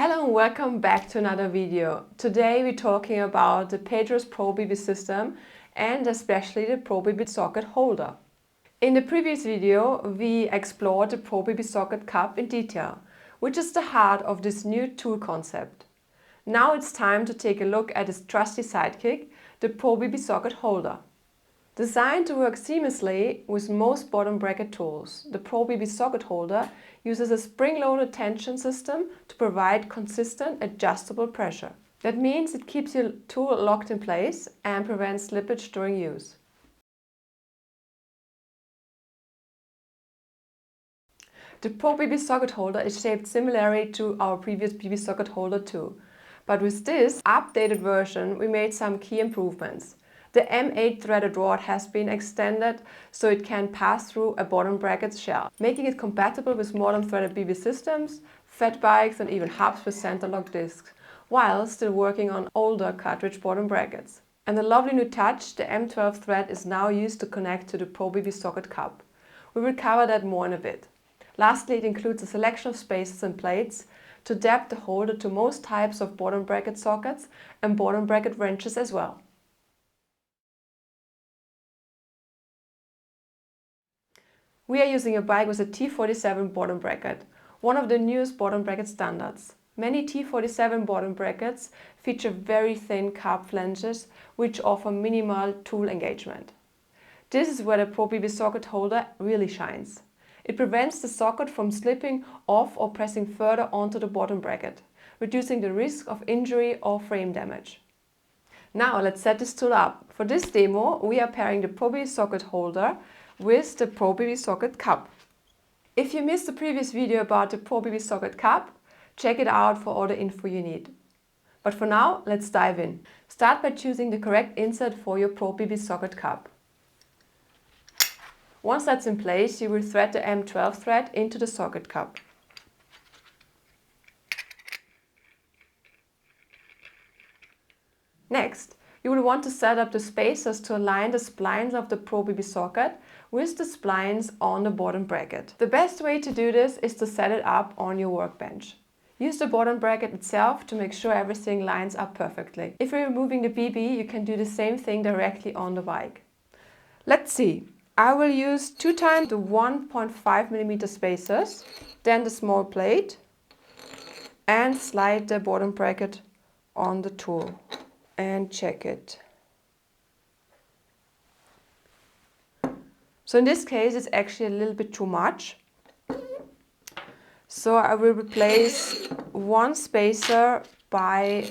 Hello and welcome back to another video. Today we're talking about the Pedro'S ProBB system and especially the ProBB socket holder. In the previous video we explored the ProBB socket cup in detail, which is the heart of this new tool concept. Now it's time to take a look at its trusty sidekick, the ProBB socket holder. Designed to work seamlessly with most bottom bracket tools, the ProBB socket holder uses a spring-loaded tension system to provide consistent adjustable pressure. That means it keeps your tool locked in place and prevents slippage during use. The ProBB socket holder is shaped similarly to our previous BB socket holder too, but with this updated version we made some key improvements. The M8 threaded rod has been extended so it can pass through a bottom bracket shell, making it compatible with modern threaded BB systems, fat bikes and even hubs with center lock discs, while still working on older cartridge bottom brackets. And a lovely new touch, the M12 thread is now used to connect to the ProBB socket cup. We will cover that more in a bit. Lastly, it includes a selection of spacers and plates to adapt the holder to most types of bottom bracket sockets and bottom bracket wrenches as well. We are using a bike with a T47 bottom bracket, one of the newest bottom bracket standards. Many T47 bottom brackets feature very thin carb flanges which offer minimal tool engagement. This is where the ProBB socket holder really shines. It prevents the socket from slipping off or pressing further onto the bottom bracket, reducing the risk of injury or frame damage. Now let's set this tool up. For this demo we are pairing the ProBB socket holder with the ProBB socket cup. If you missed the previous video about the ProBB socket cup, check it out for all the info you need. But for now, let's dive in. Start by choosing the correct insert for your ProBB socket cup. Once that's in place, you will thread the M12 thread into the socket cup. Next, you will want to set up the spacers to align the splines of the ProBB socket with the splines on the bottom bracket. The best way to do this is to set it up on your workbench. Use the bottom bracket itself to make sure everything lines up perfectly. If you're removing the BB, you can do the same thing directly on the bike. Let's see. I will use 2 times the 1.5mm spacers, then the small plate, and slide the bottom bracket on the tool and check it. So in this case it's actually a little bit too much. So I will replace one spacer by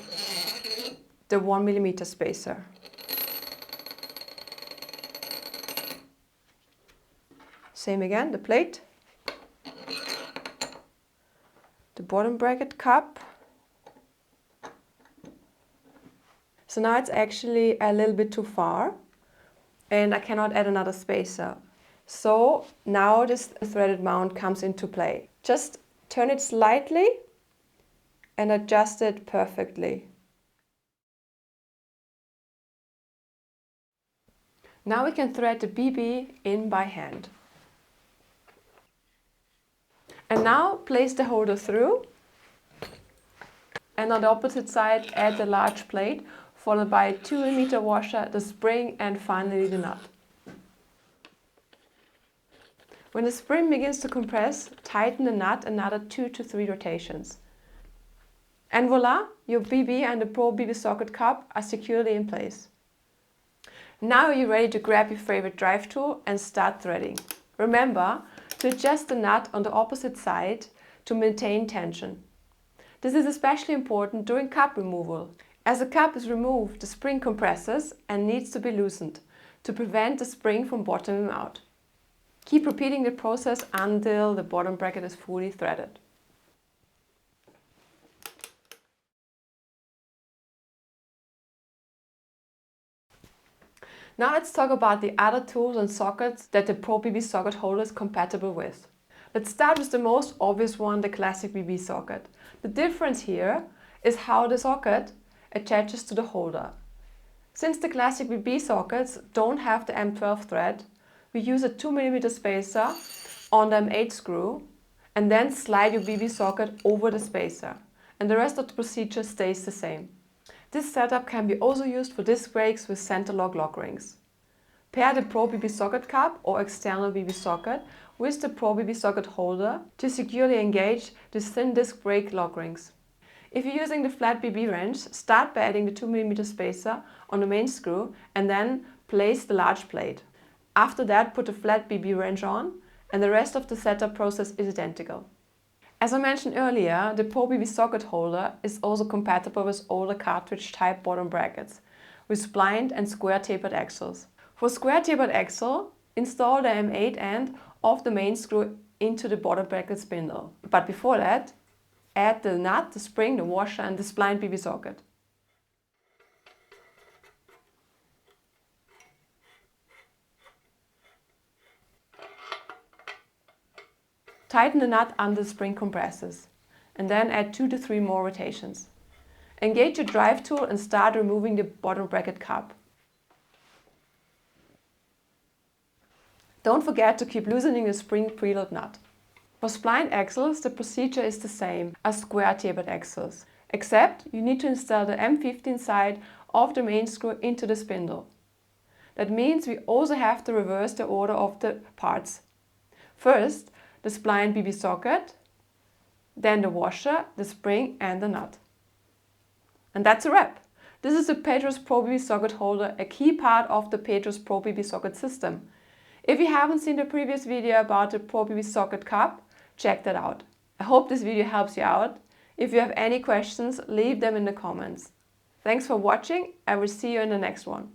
the 1mm spacer. Same again, the plate, the bottom bracket cup. So now it's actually a little bit too far and I cannot add another spacer. So now this threaded mount comes into play. Just turn it slightly and adjust it perfectly. Now we can thread the BB in by hand. And now place the holder through and on the opposite side add the large plate followed by a 2mm washer, the spring and finally the nut. When the spring begins to compress, tighten the nut another 2 to 3 rotations. And voila, your BB and the ProBB socket cup are securely in place. Now you're ready to grab your favorite drive tool and start threading. Remember to adjust the nut on the opposite side to maintain tension. This is especially important during cup removal. As the cup is removed, the spring compresses and needs to be loosened to prevent the spring from bottoming out. Keep repeating the process until the bottom bracket is fully threaded. Now let's talk about the other tools and sockets that the ProBB socket holder is compatible with. Let's start with the most obvious one, the classic BB socket. The difference here is how the socket attaches to the holder. Since the classic BB sockets don't have the M12 thread, we use a 2mm spacer on the M8 screw and then slide your BB socket over the spacer. and the rest of the procedure stays the same. This setup can be also used for disc brakes with center lock rings. Pair the ProBB socket cap or external BB socket with the ProBB socket holder to securely engage these thin disc brake lock rings. If you're using the flat BB wrench, start by adding the 2mm spacer on the main screw and then place the large plate. After that, put the flat BB wrench on, and the rest of the setup process is identical. As I mentioned earlier, the ProBB socket holder is also compatible with older cartridge type bottom brackets with splined and square tapered axles. For square tapered axle, install the M8 end of the main screw into the bottom bracket spindle. But before that, add the nut, the spring, the washer and the splined BB socket. Tighten the nut under the spring compressors and then add 2 to 3 more rotations. Engage your drive tool and start removing the bottom bracket cap. Don't forget to keep loosening the spring preload nut. For splined axles, the procedure is the same as square tapered axles, except you need to install the M15 side of the main screw into the spindle. That means we also have to reverse the order of the parts. First, the splined BB socket, then the washer, the spring and the nut. And that's a wrap! This is the Pedro'S ProBB socket holder, a key part of the Pedro'S ProBB socket system. If you haven't seen the previous video about the ProBB socket cap, check that out. I hope this video helps you out. If you have any questions, leave them in the comments. Thanks for watching. I will see you in the next one.